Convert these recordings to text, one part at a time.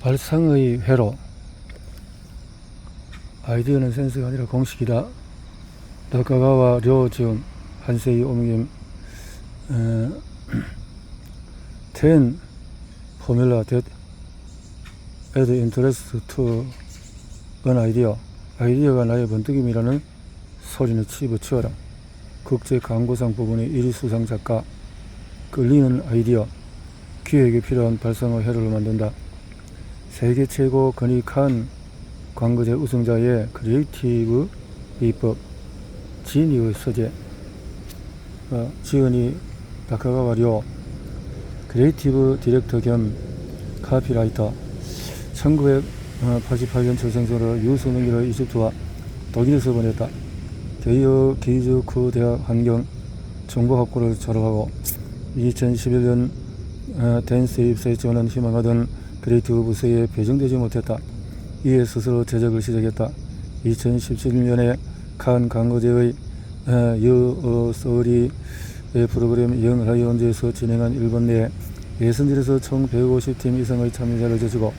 발상의 회로. 아이디어는 센스가 아니라 공식이다. 다카가와 료지움 한세이 오미김 10 formula that add interest to an idea. 아이디어가 나의 번뜩임이라는 소리는 집어치워라. 국제 광고상 부분의 1위 수상 작가. 끌리는 아이디어. 기획에 필요한 발상의 회로를 만든다. 세계 최고 건익한 광고제 우승자의 크리에이티브 비법. 지니의 서재. 지은이 다카가와 료. 크리에이티브 디렉터 겸 카피라이터. 1988년 출생서로 유수명기로 이집트와 독일에서 보냈다. 대여 기즈쿠 대학 환경 정보학부를 졸업하고 2011년 댄스에 입사에 지원한 희망하던 크리에이티브 부서에 배정되지 못했다. 이에 스스로 제작을 시작했다. 2017년에 칸 광고제의 여서리 프로그램 영 라이온즈에서 진행한 일본 내 예선전에서 총 150팀 이상의 참여자를 제치고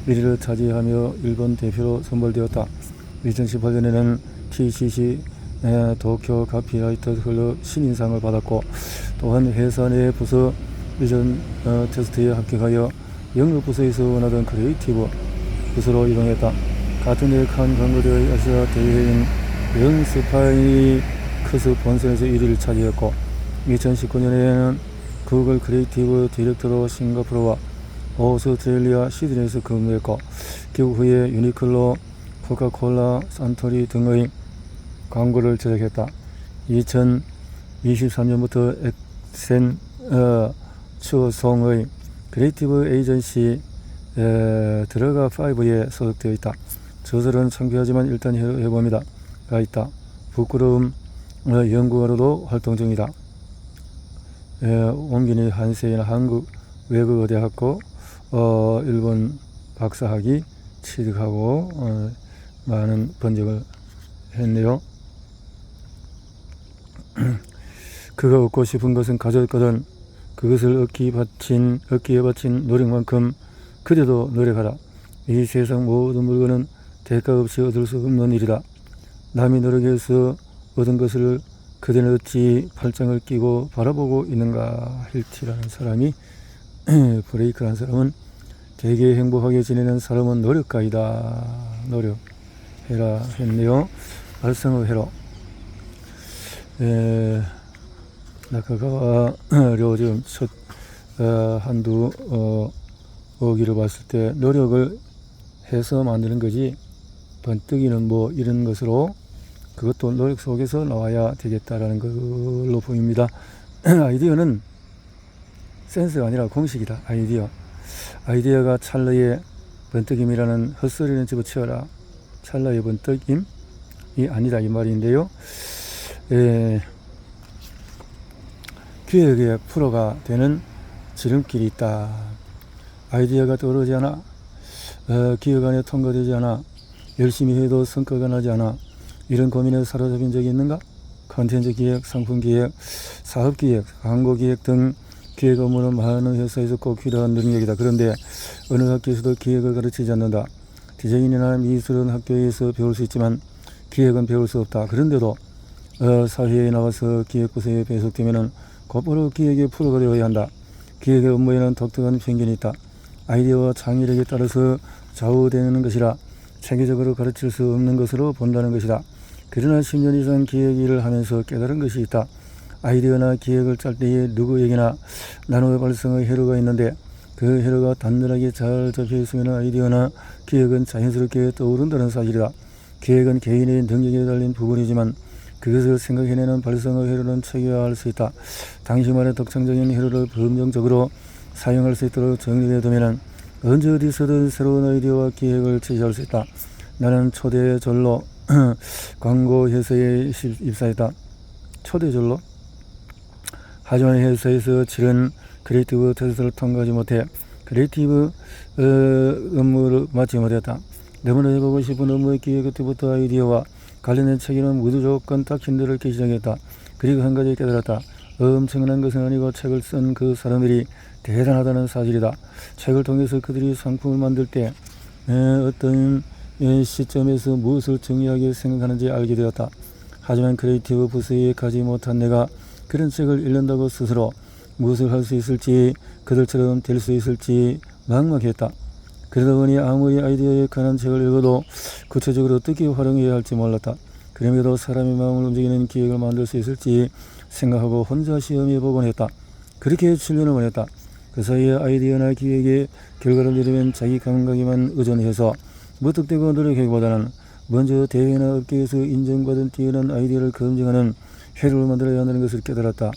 1위를 차지하며 일본 대표로 선발되었다. 2018년에는 TCC 도쿄 카피라이터 클럽 신인상을 받았고, 또한 회사 내 부서 이전 테스트에 합격하여 영업 부서에서 원하던 크리에이티브 부서로 이동했다. 같은 해 칸 광고제의 아시아 대회인 영 스파이크스 본선에서 1위를 차지했고, 2019년에는 구글 크리에이티브 디렉터로 싱가포르와 오스트레일리아 시드니에서 근무했고, 귀국 후에 유니클로, 코카콜라, 산토리 등의 광고를 제작했다. 2023년부터 엑센 추송의 크리에이티브 에이전시 들어가 5에 소속되어 있다. 저설은 창피하지만 일단 해봅니다. 가 있다. 부끄러움 연구가로도 활동 중이다. 옮기니 한세인 한국 외국어대학교 일본 박사학위 취득하고 많은 번역을 했네요. 그가 얻고 싶은 것은 가졌거든 그것을 얻기에 바친 노력만큼 그래도 노력하라. 이 세상 모든 물건은 대가 없이 얻을 수 없는 일이다. 남이 노력해서 얻은 것을 그대는 어찌 팔짱을 끼고 바라보고 있는가. 힐티라는 사람이 브레이크라는 사람은 되게 행복하게 지내는 사람은 노력가이다. 노력해라 했네요. 발상의 회로. 나카가와 료 지금 첫 한두 어기를 봤을 때 노력을 해서 만드는 거지, 번뜩이는 뭐 이런 것으로 그것도 노력 속에서 나와야 되겠다라는 걸로 보입니다. 아이디어는 센스가 아니라 공식이다. 아이디어가 찰나의 번뜩임이라는 헛소리는 집어치워라. 찰나의 번뜩임이 아니다 이 말인데요. 기획의 프로가 되는 지름길이 있다. 아이디어가 떠오르지 않아, 기획 안에 통과되지 않아, 열심히 해도 성과가 나지 않아. 이런 고민에 사로잡힌 적이 있는가? 컨텐츠 기획, 상품 기획, 사업 기획, 광고 기획 등 기획 업무는 많은 회사에서 꼭 필요한 능력이다. 그런데 어느 학교에서도 기획을 가르치지 않는다. 디자인이나 미술은 학교에서 배울 수 있지만 기획은 배울 수 없다. 그런데도 사회에 나와서 기획부서에 배속되면 곧바로 기획의 프로가 되어야 한다. 기획의 업무에는 독특한 편견이 있다. 아이디어와 창의력에 따라서 좌우되는 것이라 체계적으로 가르칠 수 없는 것으로 본다는 것이다. 그러나 10년 이상 기획 일을 하면서 깨달은 것이 있다. 아이디어나 기획을 짤 때에 누구에게나 나노의 발상의 회로가 있는데 그 회로가 단단하게 잘 잡혀 있으면 아이디어나 기획은 자연스럽게 떠오른다는 사실이다. 기획은 개인의 능력에 달린 부분이지만 그것을 생각해내는 발상의 회로는 체계화할 수 있다. 당시만의 독창적인 회로를 범용적으로 사용할 수 있도록 정리해두면 언제 어디서든 새로운 아이디어와 기획을 제시할 수 있다. 나는 초대절로 광고 회사에 입사했다. 초대절로? 하지만 회사에서 치른 크리에이티브 테스트를 통과하지 못해 크리에이티브 업무를 맡지 못했다. 너무나 해보고 싶은 업무의 기획 그때부터 아이디어와 관련된 책에는 모두 조건 딱 힌트를 끼기 시작했다. 그리고 한 가지 깨달았다. 엄청난 것은 아니고 책을 쓴 그 사람들이 대단하다는 사실이다. 책을 통해서 그들이 상품을 만들 때 어떤 시점에서 무엇을 중요하게 생각하는지 알게 되었다. 하지만 크리에이티브 부스에 가지 못한 내가 그런 책을 읽는다고 스스로 무엇을 할 수 있을지, 그들처럼 될 수 있을지 막막했다. 그러다 보니 아무리 아이디어에 관한 책을 읽어도 구체적으로 어떻게 활용해야 할지 몰랐다. 그럼에도 사람의 마음을 움직이는 기획을 만들 수 있을지 생각하고 혼자 시험해 보곤 했다. 그렇게 7년을 보냈다. 그 사이에 아이디어나 기획의 결과를 내리면 자기 감각에만 의존해서 무턱대고 노력하기보다는 먼저 대회나 업계에서 인정받은 뛰어난 아이디어를 검증하는 회로를 만들어야 한다는 것을 깨달았다.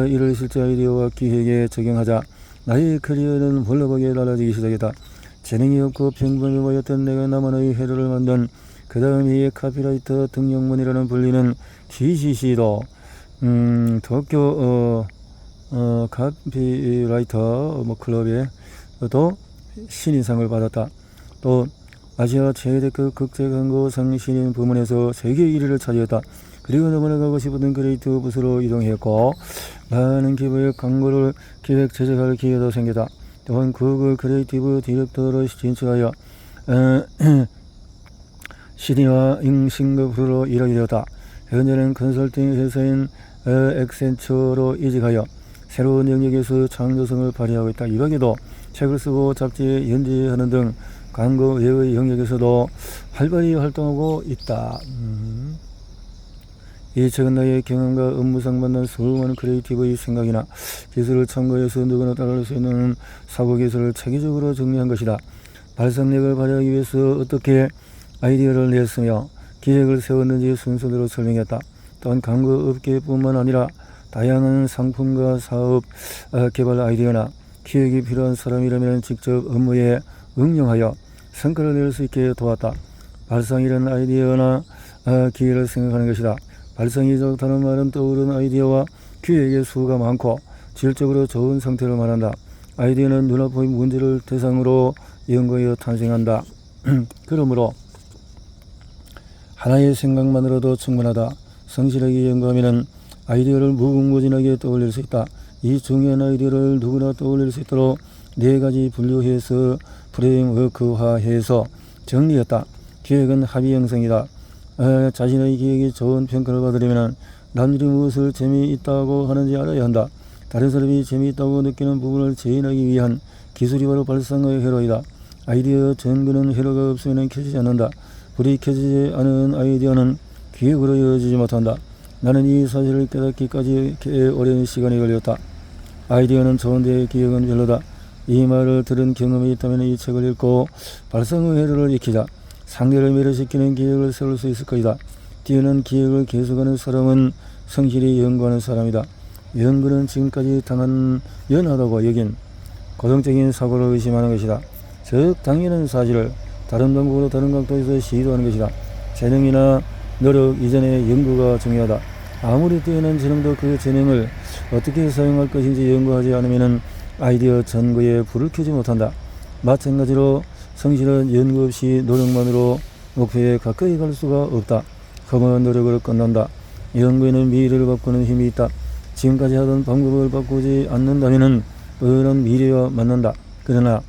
이를 실제 아이디어와 기획에 적용하자 나의 커리어는 홀라하게 달라지기 시작했다. 재능이 없고 평범해 보였던 내가 나만의 회로를 만든 그 다음 해에 카피라이터 등용문이라는 불리는 GCC도 도쿄 카피라이터 클럽에 또 신인상을 받았다. 또 아시아 최대급 국제광고상 신인 부문에서 세계 1위를 차지했다. 그리고 너무나 가고 싶었던 크리에이티브 부스로 이동했고 많은 기부의 광고를 기획 제작할 기회도 생겼다. 또한 구글 크리에이티브 디렉터로 진출하여 시드니와 싱가포르로 일하게 되었다. 현재는 컨설팅 회사인 액센처로 이직하여 새로운 영역에서 창조성을 발휘하고 있다. 이 밖에도 책을 쓰고 잡지에 연재하는 등 광고 외의 영역에서도 활발히 활동하고 있다. 이 책은 나의 경험과 업무상 만난 수많은 크리에이티브의 생각이나 기술을 참고해서 누구나 따라할 수 있는 사고기술을 체계적으로 정리한 것이다. 발상력을 발휘하기 위해서 어떻게 아이디어를 냈으며 기획을 세웠는지 순서대로 설명했다. 또한 광고 업계뿐만 아니라 다양한 상품과 사업 개발 아이디어나 기획이 필요한 사람이라면 직접 업무에 응용하여 성과를 낼 수 있게 도왔다. 발상이라는 아이디어나 기회를 생각하는 것이다. 발상이 좋다는 말은 떠오르는 아이디어와 기획의 수가 많고 질적으로 좋은 상태를 말한다. 아이디어는 눈앞의 문제를 대상으로 연구하여 탄생한다. 그러므로 하나의 생각만으로도 충분하다. 성실하게 연구하면 아이디어를 무궁무진하게 떠올릴 수 있다. 이 중요한 아이디어를 누구나 떠올릴 수 있도록 4가지 분류해서 프레임워크화해서 정리했다. 기획은 합의 형성이다. 자신의 기획이 좋은 평가를 받으려면 남들이 무엇을 재미있다고 하는지 알아야 한다. 다른 사람이 재미있다고 느끼는 부분을 재현하기 위한 기술이 바로 발상의 회로이다. 아이디어 전근은 회로가 없으면 켜지지 않는다. 불이 켜지지 않은 아이디어는 기획으로 이어지지 못한다. 나는 이 사실을 깨닫기까지 오랜 시간이 걸렸다. 아이디어는 좋은데 기획은 별로다. 이 말을 들은 경험이 있다면 이 책을 읽고 발상의 회로를 익히자. 상대를 매료시키는 기획을 세울 수 있을 것이다. 뛰어난 기획을 계속하는 사람은 성실히 연구하는 사람이다. 연구는 지금까지 당연하다고 여긴 고정적인 사고를 의심하는 것이다. 즉 당연한 사실을 다른 방법으로 다른 각도에서 시도하는 것이다. 재능이나 노력 이전에 연구가 중요하다. 아무리 뛰어난 재능도 그 재능을 어떻게 사용할 것인지 연구하지 않으면 아이디어 전구에 불을 켜지 못한다. 마찬가지로 성실한 연구 없이 노력만으로 목표에 가까이 갈 수가 없다. 험한 노력으로 끝난다. 연구에는 미래를 바꾸는 힘이 있다. 지금까지 하던 방법을 바꾸지 않는다면 뻔한 미래와 만난다. 그러나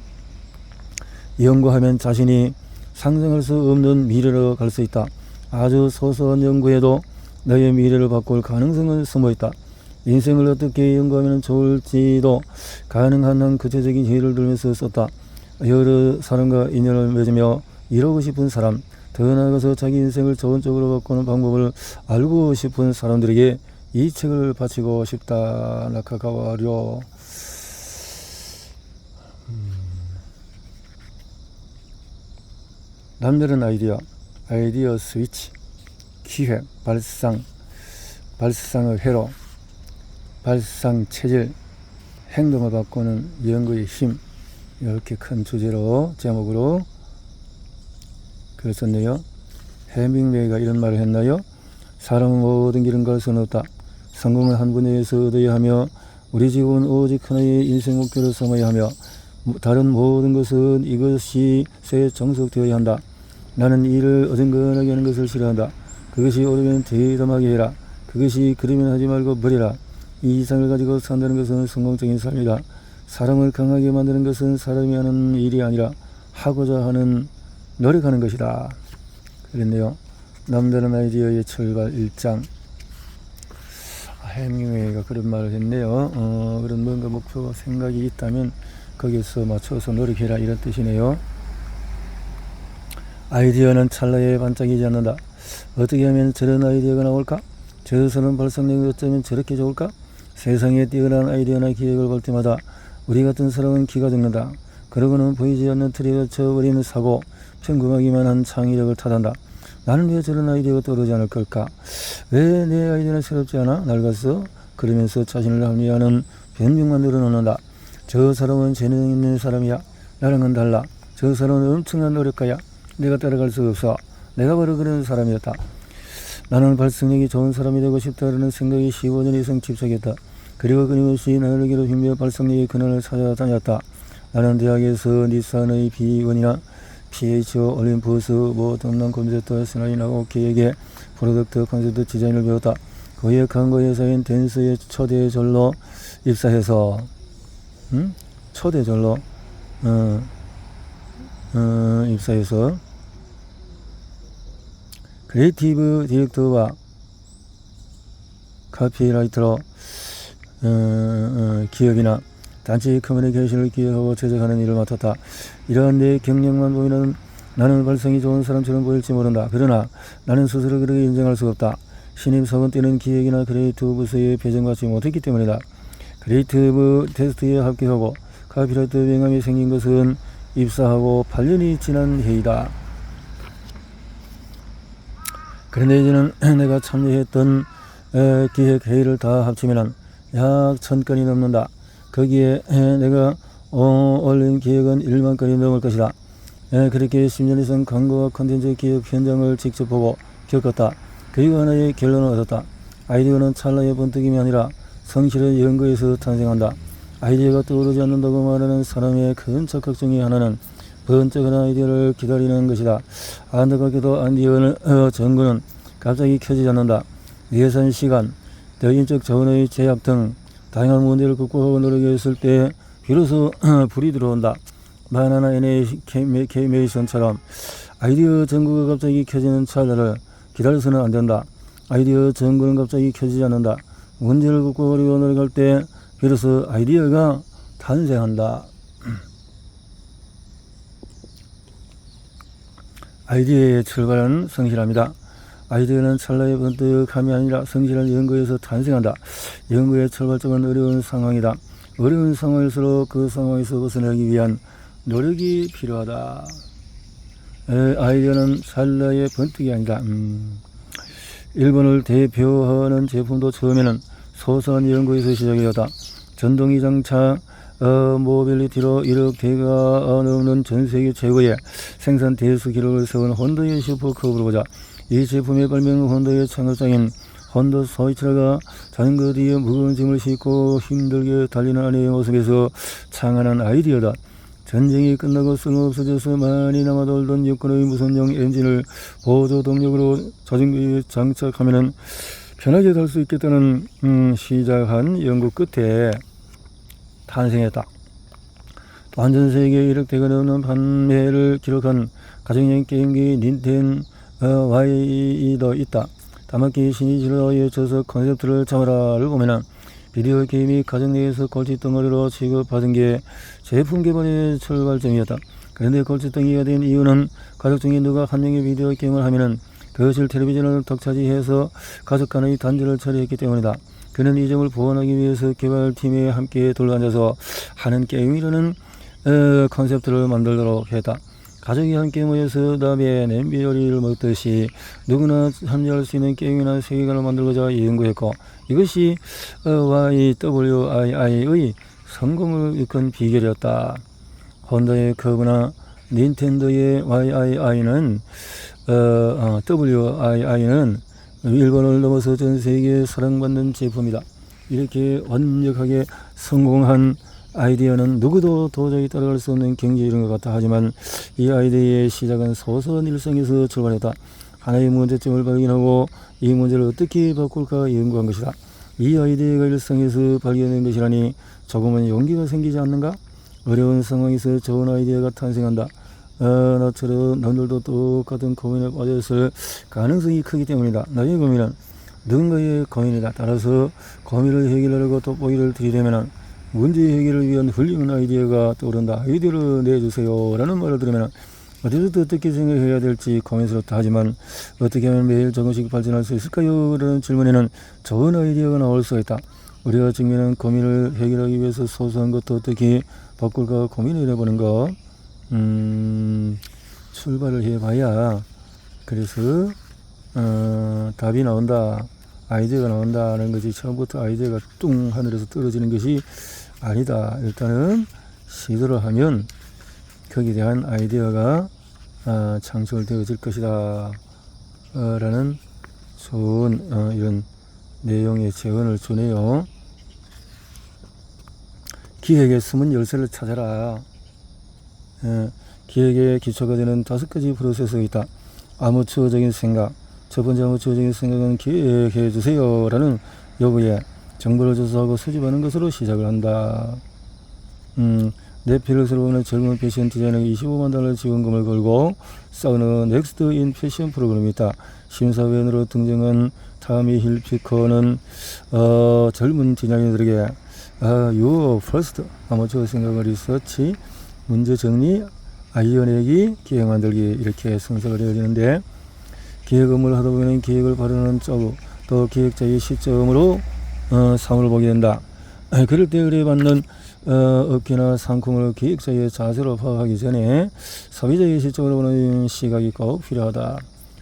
연구하면 자신이 상상할 수 없는 미래로 갈 수 있다. 아주 소소한 연구에도 너의 미래를 바꿀 가능성은 숨어있다. 인생을 어떻게 연구하면 좋을지도 가능한 한 구체적인 예를 들면서 썼다. 여러 사람과 인연을 맺으며 이루고 싶은 사람, 더 나아가서 자기 인생을 좋은 쪽으로 바꾸는 방법을 알고 싶은 사람들에게 이 책을 바치고 싶다. 나카가와료. 남다른 아이디어 스위치, 기획, 발상의 회로, 발상 체질, 행동을 바꾸는 연구의 힘. 이렇게 큰 주제로 제목으로 글을 썼네요. 해밍웨이가 이런 말을 했나요? 사람은 모든 길은 갈 수는 없다. 성공을 한 분야에서 얻어야 하며 우리 지구는 오직 하나의 인생 목표를 삼아야 하며 다른 모든 것은 이것이 새 정석되어야 한다. 나는 일을 어정건하게 하는 것을 싫어한다. 그것이 옳으면 대담하게 해라. 그것이 그러면 하지 말고 버려라. 이 이상을 가지고 산다는 것은 성공적인 삶이다. 사람을 강하게 만드는 것은 사람이 하는 일이 아니라 하고자 하는 노력하는 것이다. 그랬네요. 남다른 아이디어의 출발 1장. 해밍웨이가 그런 말을 했네요. 그런 뭔가 목표가 생각이 있다면 거기서 맞춰서 노력해라, 이런 뜻이네요. 아이디어는 찰나에 반짝이지 않는다. 어떻게 하면 저런 아이디어가 나올까? 저서는 발상력이 어쩌면 저렇게 좋을까? 세상에 뛰어난 아이디어나 기획을 볼 때마다 우리 같은 사람은 기가 죽는다. 그러고는 보이지 않는 틀에 갇혀버리는 사고, 평범하기만 한 창의력을 탓한다. 나는 왜 저런 아이디어가 떠오르지 않을 걸까? 왜 내 아이디어는 새롭지 않아? 낡았어? 그러면서 자신을 합리화하는 변명만 늘어놓는다. 저 사람은 재능 있는 사람이야. 나랑은 달라. 저 사람은 엄청난 노력가야. 내가 따라갈 수 없어. 내가 바로 그런 사람이었다. 나는 발성력이 좋은 사람이 되고 싶다는 생각이 15년 이상 집착했다. 그리고 끊임없이 나를 괴롭히며 발성력의 근원을 찾아다녔다. 나는 대학에서 닛산의 B1이나 PHO, 올림푸스, dom난 컴퓨터, 스나인하고 기획의 프로덕트 콘셉트 디자인을 배웠다. 그 후에 광고 회사인 댄스의 초대절로 입사해서 초대절로 입사해서 크리에이티브 디렉터와 카피라이터로 기업이나 단체 커뮤니케이션을 기획하고 제작하는 일을 맡았다. 이러한 내 경력만 보면 나는 발성이 좋은 사람처럼 보일지 모른다. 그러나 나는 스스로 그렇게 인정할 수 없다. 신입사원 때는 기획이나 크리에이티브 부서에 배정받지 못했기 때문이다. 크리에이티브 테스트에 합격하고 카피라이터 명함이 생긴 것은 입사하고 8년이 지난 해이다. 그런데 이제는 내가 참여했던 기획 회의를 다 합치면 약 1000건이 넘는다. 거기에 내가 올린 기획은 1만 건이 넘을 것이다. 그렇게 10년 이상 광고와 콘텐츠 기획 현장을 직접 보고 겪었다. 그리고 하나의 결론을 얻었다. 아이디어는 찰나의 번뜩임이 아니라 성실한 연구에서 탄생한다. 아이디어가 떠오르지 않는다고 말하는 사람의 큰 착각 중에 하나는 번쩍한 아이디어를 기다리는 것이다. 안타깝게도 아이디어는 전구는 갑자기 켜지지 않는다. 예산, 시간, 대인적 자원의 제약 등 다양한 문제를 극복하고 노력했을 때 비로소 불이 들어온다. 바나나 애니메이션처럼 아이디어 전구가 갑자기 켜지는 찰나를 기다려서는 안 된다. 아이디어 전구는 갑자기 켜지지 않는다. 문제를 극복하려고 노력할 때 비로소 아이디어가 탄생한다. 아이디어의 출발은 성실합니다. 아이디어는 찰나의 번뜩함이 아니라 성실한 연구에서 탄생한다. 연구의 출발점은 어려운 상황이다. 어려운 상황일수록 그 상황에서 벗어나기 위한 노력이 필요하다. 아이디어는 찰나의 번뜩이 아니다. 일본을 대표하는 제품도 처음에는 소소한 연구에서 시작이었다. 전동이 장차 모빌리티로 1억 대가 넘는 전세계 최고의 생산 대수 기록을 세운 혼다의 슈퍼컵으로 보자. 이 제품의 발명은 혼다의 창업자인 혼다 소이치라가 자전거 뒤에 무거운 짐을 싣고 힘들게 달리는 아내의 모습에서 창안한 아이디어다. 전쟁이 끝나고 쓸모없어져서 많이 남아돌던 여권의 무선용 엔진을 보조 동력으로 자전거에 장착하면 편하게 탈 수 있겠다는 시작한 연구 끝에 탄생했다. 또 전 세계 1억 대가 넘는 판매를 기록한 가정용 게임기 닌텐도 Y도 있다. 다마키 시니지로에 쳐서 콘셉트를 잡아라를 보면은 비디오 게임이 가정 내에서 골칫덩어리로 취급받은 게 제품 개발의 출발점이었다. 그런데 골칫덩이가 된 이유는 가족 중에 누가 한 명이 비디오 게임을 하면은 거실 텔레비전을 덕차지해서 가족 간의 단절을 처리했기 때문이다. 그는 이 점을 보완하기 위해서 개발팀에 함께 둘러앉아서 하는 게임이라는 컨셉트를 만들도록 했다. 가족이 함께 모여서 밥에 냄비 요리를 먹듯이 누구나 참여할 수 있는 게임이나 세계관을 만들고자 연구했고, 이것이 YWII의 성공을 이끈 비결이었다. 혼다의 커브나 닌텐도의 WII는 일본을 넘어서 전 세계에 사랑받는 제품이다. 이렇게 완벽하게 성공한 아이디어는 누구도 도저히 따라갈 수 없는 경지에 이른 것 같다. 하지만 이 아이디어의 시작은 소소한 일상에서 출발했다. 하나의 문제점을 발견하고 이 문제를 어떻게 바꿀까 연구한 것이다. 이 아이디어가 일상에서 발견된 것이라니 조금은 용기가 생기지 않는가? 어려운 상황에서 좋은 아이디어가 탄생한다. 나처럼 남들도 똑같은 고민에 빠졌을 가능성이 크기 때문이다. 나의 고민은 누군가의 고민이다. 따라서 고민을 해결하려고 돋보기를 들이대면 문제 해결을 위한 훌륭한 아이디어가 떠오른다. 아이디어를 내주세요 라는 말을 들으면 어디서부터 어떻게 생각해야 될지 고민스럽다. 하지만 어떻게 하면 매일 조금씩 발전할 수 있을까요? 라는 질문에는 좋은 아이디어가 나올 수가 있다. 우리가 직면한 고민을 해결하기 위해서 소소한 것도 어떻게 바꿀까 고민을 해보는 것. 출발을 해봐야 그래서 답이 나온다, 아이디어가 나온다는 것이 처음부터 아이디어가 뚱 하늘에서 떨어지는 것이 아니다. 일단은 시도를 하면 거기에 대한 아이디어가 창출되어질 것이다 라는 좋은 이런 내용의 재원을 주네요. 기획의 숨은 열쇠를 찾아라. 기획의 기초가 되는 5가지 프로세스가 있다. 아마추어적인 생각. 첫 번째 아마추어적인 생각은 기획해 주세요 라는 요구에 정보를 조사하고 수집하는 것으로 시작을 한다. 내 피를 새로우는 젊은 패션 디자이너에게 25만 달러 지원금을 걸고 싸우는 넥스트 인 패션 프로그램이 있다. 심사위원으로 등장한 타미 힐피커는 젊은 디자이너들에게 Your First 아마추어 생각을 리서치, 문제 정리, 아이디어 내기, 기획 만들기 이렇게 순서가 되어지는데 기획 업무를 하다 보면 기획을 발현하는 쪽, 또 기획자의 시점으로 상을 보게 된다. 그럴 때 의뢰받는 업계나 상품을 기획자의 자세로 파악하기 전에 소비자의 시점으로 보는 시각이 꼭 필요하다.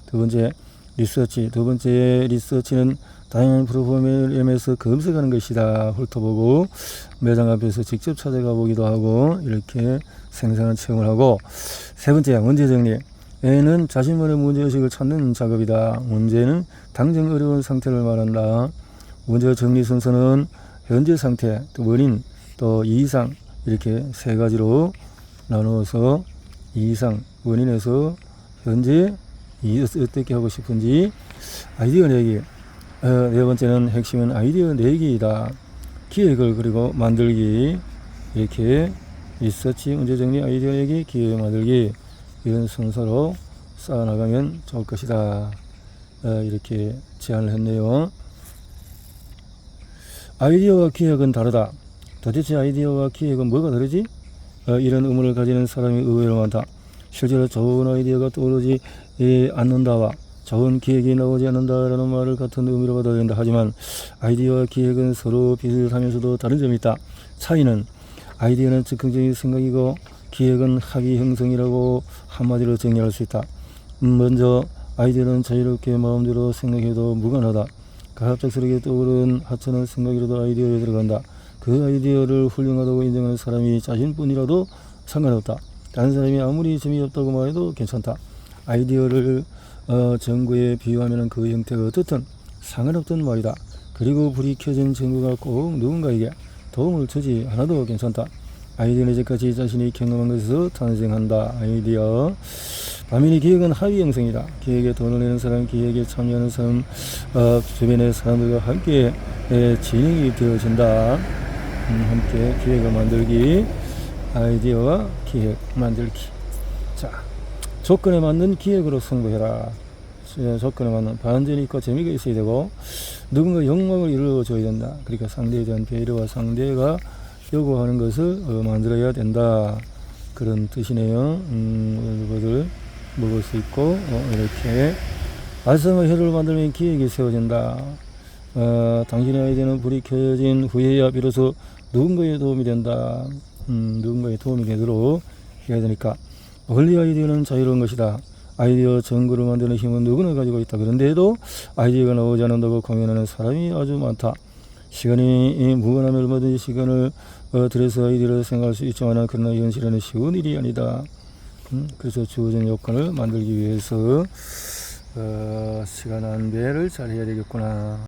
두 번째 리서치는 다양한 플랫폼에서 검색하는 것이다. 훑어보고 매장 앞에서 직접 찾아가 보기도 하고 이렇게 생생한 체험을 하고, 세 번째 문제 정리는 자신만의 문제의식을 찾는 작업이다. 문제는 당장 어려운 상태를 말한다. 문제 정리 순서는 현재 상태, 또 원인, 또 이상 이렇게 세 가지로 나누어서 이상, 원인에서 현재 어떻게 하고 싶은지 아이디어 내기. 네 번째는 핵심은 아이디어 내기이다. 기획을 그리고 만들기 이렇게 리서치, 문제 정리, 아이디어 내기, 기획 만들기 이런 순서로 쌓아나가면 좋을 것이다. 이렇게 제안을 했네요. 아이디어와 기획은 다르다. 도대체 아이디어와 기획은 뭐가 다르지? 이런 의문을 가지는 사람이 의외로 많다. 실제로 좋은 아이디어가 떠오르지 않는다와 좋은 기획이 나오지 않는다라는 말을 같은 의미로 받아야 된다. 하지만 아이디어와 기획은 서로 비슷하면서도 다른 점이 있다. 차이는 아이디어는 즉흥적인 생각이고 기획은 합의 형성이라고 한마디로 정리할 수 있다. 먼저 아이디어는 자유롭게 마음대로 생각해도 무관하다. 갑작스럽게 떠오른 하찮은 생각이라도 아이디어에 들어간다. 그 아이디어를 훌륭하다고 인정하는 사람이 자신뿐이라도 상관없다. 다른 사람이 아무리 재미없다고 말해도 괜찮다. 아이디어를 전구에 비유하면 그 형태가 어떻든 상관없던 말이다. 그리고 불이 켜진 전구가 꼭 누군가에게 도움을 주지 않아도 괜찮다. 아이디어는 이제까지 자신이 경험한 것에서 탄생한다. 아이디어. 반면에 기획은 합의 형성이다. 기획에 돈을 내는 사람, 기획에 참여하는 사람, 주변의 사람들과 함께 진행이 되어진다. 함께 기획을 만들기, 아이디어와 기획 만들기. 자, 조건에 맞는 기획으로 승부해라. 조건에 맞는 반전이 있고 재미가 있어야 되고 누군가 욕망을 이루어줘야 된다. 그러니까 상대에 대한 배려와 상대가 요구하는 것을 만들어야 된다. 그런 뜻이네요. 여러분들 먹을 수 있고 이렇게 알선의 혀를 만들면 기획이 세워진다. 당신의 아이디어는 불이 켜진 후에야 비로소 누군가의 도움이 된다. 누군가의 도움이 되도록 해야 되니까. 원리 아이디어는 자유로운 것이다. 아이디어 전구를 만드는 힘은 누구나 가지고 있다. 그런데도 아이디어가 나오지 않는다고 고민하는 사람이 아주 많다. 시간이 무관하면 얼마든지 시간을 들여서 아이디어를 생각할 수 있지만 그러나 현실에는 쉬운 일이 아니다. 그래서 주어진 요건을 만들기 위해서 시간 안배를 잘 해야 되겠구나.